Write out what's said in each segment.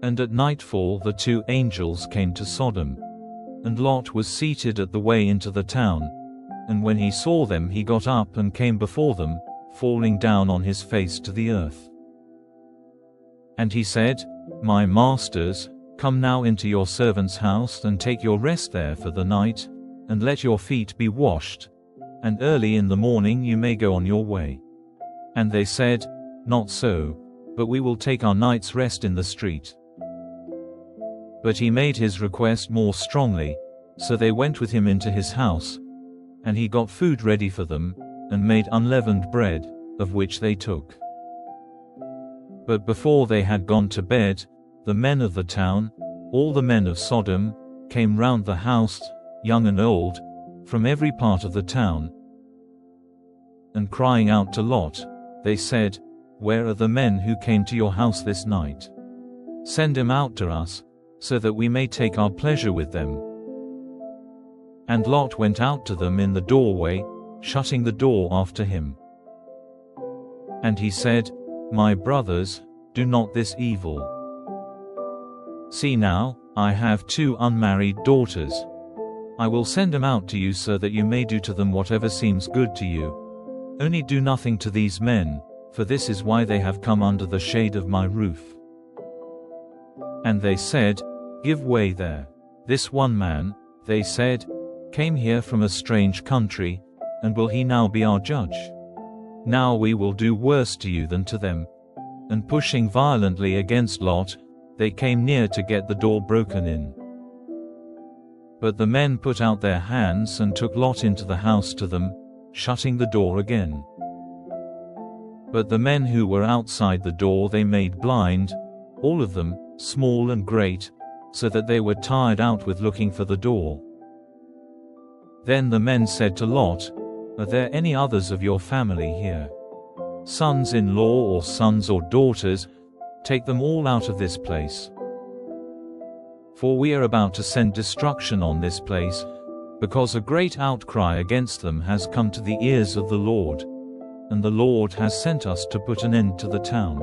And at nightfall the two angels came to Sodom. And Lot was seated at the way into the town, and when he saw them he got up and came before them, falling down on his face to the earth. And he said, My masters, come now into your servant's house and take your rest there for the night, and let your feet be washed, and early in the morning you may go on your way. And they said, Not so, but we will take our night's rest in the street. But he made his request more strongly, so they went with him into his house, and he got food ready for them, and made unleavened bread, of which they took. But before they had gone to bed, the men of the town, all the men of Sodom, came round the house, young and old, from every part of the town. And crying out to Lot, they said, Where are the men who came to your house this night? Send him out to us, so that we may take our pleasure with them. And Lot went out to them in the doorway, shutting the door after him. And he said, My brothers, do not this evil. See now, I have 2 unmarried daughters. I will send them out to you so that you may do to them whatever seems good to you. Only do nothing to these men, for this is why they have come under the shade of my roof. And they said, Give way there. This one man, they said, came here from a strange country, and will he now be our judge? Now we will do worse to you than to them. And pushing violently against Lot, they came near to get the door broken in. But the men put out their hands and took Lot into the house to them, shutting the door again. But the men who were outside the door they made blind, all of them, small and great, so that they were tired out with looking for the door. Then the men said to Lot, Are there any others of your family here? Sons-in-law or sons or daughters, take them all out of this place. For we are about to send destruction on this place, because a great outcry against them has come to the ears of the Lord, and the Lord has sent us to put an end to the town.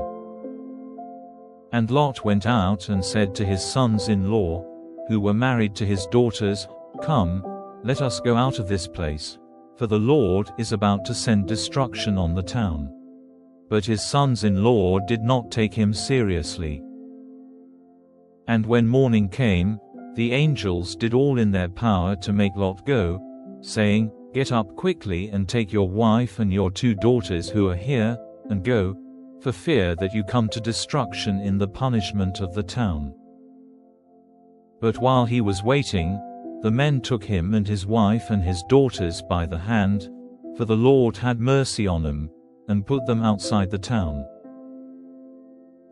And Lot went out and said to his sons-in-law, who were married to his daughters, Come, let us go out of this place, for the Lord is about to send destruction on the town. But his sons-in-law did not take him seriously. And when morning came, the angels did all in their power to make Lot go, saying, Get up quickly and take your wife and your 2 daughters who are here, and go, for fear that you come to destruction in the punishment of the town. But while he was waiting, the men took him and his wife and his daughters by the hand, for the Lord had mercy on them, and put them outside the town.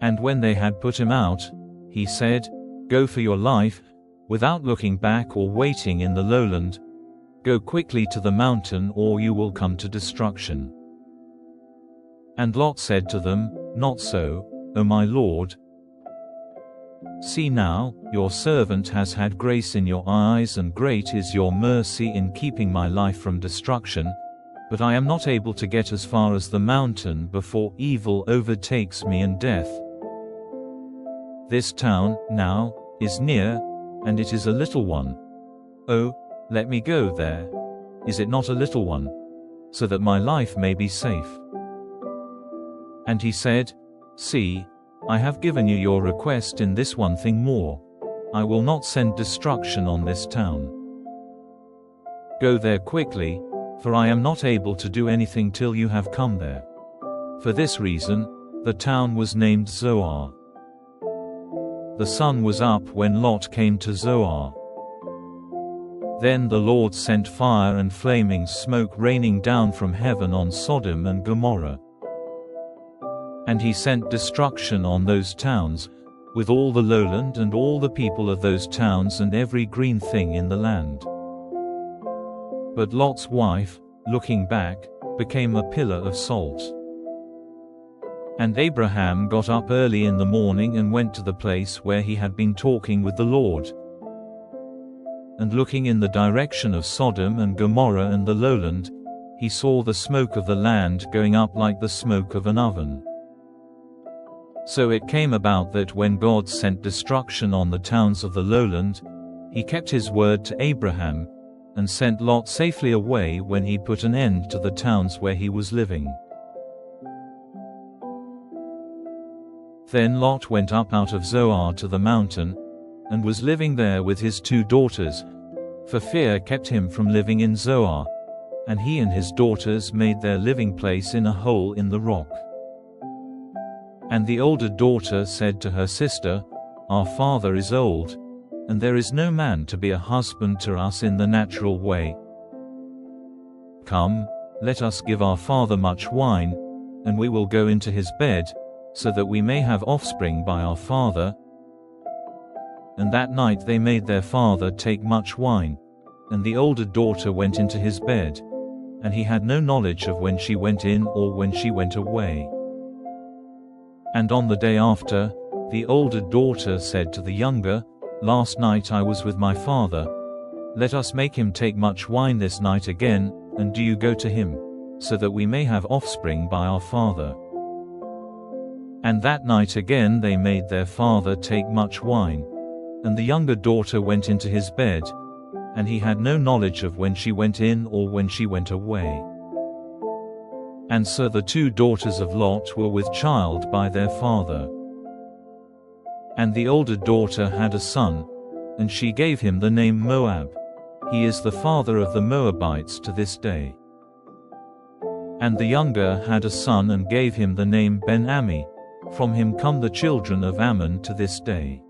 And when they had put him out, he said, Go for your life, without looking back or waiting in the lowland. Go quickly to the mountain or you will come to destruction. And Lot said to them, Not so, O my Lord. See now, your servant has had grace in your eyes, and great is your mercy in keeping my life from destruction, but I am not able to get as far as the mountain before evil overtakes me and death. This town, now, is near, and it is a little one. Oh, let me go there. Is it not a little one? So that my life may be safe. And he said, See, I have given you your request in this one thing more. I will not send destruction on this town. Go there quickly, for I am not able to do anything till you have come there. For this reason, the town was named Zoar. The sun was up when Lot came to Zoar. Then the Lord sent fire and flaming smoke raining down from heaven on Sodom and Gomorrah. And he sent destruction on those towns, with all the lowland and all the people of those towns and every green thing in the land. But Lot's wife, looking back, became a pillar of salt. And Abraham got up early in the morning and went to the place where he had been talking with the Lord. And looking in the direction of Sodom and Gomorrah and the lowland, he saw the smoke of the land going up like the smoke of an oven. So it came about that when God sent destruction on the towns of the lowland, he kept his word to Abraham, and sent Lot safely away when he put an end to the towns where he was living. Then Lot went up out of Zoar to the mountain, and was living there with his 2 daughters, for fear kept him from living in Zoar, and he and his daughters made their living place in a hole in the rock. And the older daughter said to her sister, "Our father is old, and there is no man to be a husband to us in the natural way. Come, let us give our father much wine, and we will go into his bed, so that we may have offspring by our father." And that night they made their father take much wine, and the older daughter went into his bed, and he had no knowledge of when she went in or when she went away. And on the day after, the older daughter said to the younger, "Last night I was with my father. Let us make him take much wine this night again, and do you go to him, so that we may have offspring by our father." And that night again they made their father take much wine, and the younger daughter went into his bed, and he had no knowledge of when she went in or when she went away. And so the 2 daughters of Lot were with child by their father. And the older daughter had a son, and she gave him the name Moab. He is the father of the Moabites to this day. And the younger had a son and gave him the name Ben-Ammi. From him come the children of Ammon to this day.